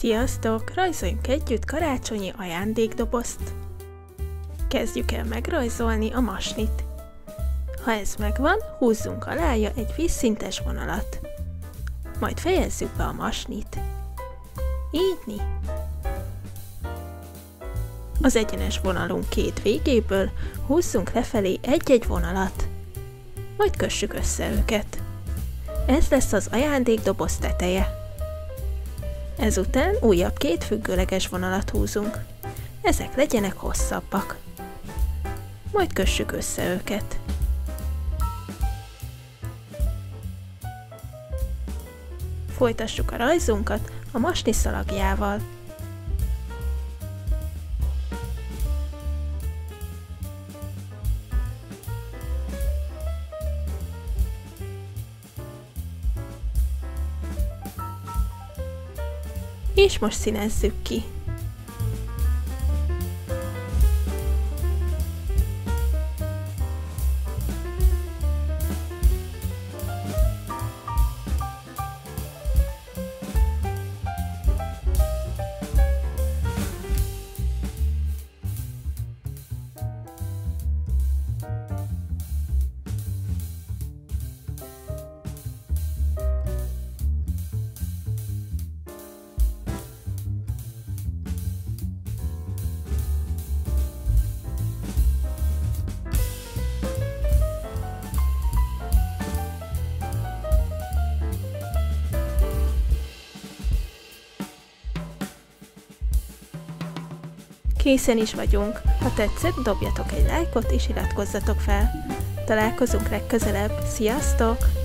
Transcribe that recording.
Sziasztok! Rajzoljunk együtt karácsonyi ajándékdobozt! Kezdjük el megrajzolni a masnit. Ha ez megvan, húzzunk alája egy vízszintes vonalat. Majd fejezzük be a masnit. Így. Az egyenes vonalunk két végéből húzzunk lefelé egy-egy vonalat. Majd kössük össze őket. Ez lesz az ajándékdoboz teteje. Ezután újabb két függőleges vonalat húzunk. Ezek legyenek hosszabbak. Majd kössük össze őket. Folytassuk a rajzunkat a masni szalagjával. És most színezzük ki. Készen is vagyunk. Ha tetszett, dobjatok egy lájkot és iratkozzatok fel. Találkozunk legközelebb. Sziasztok!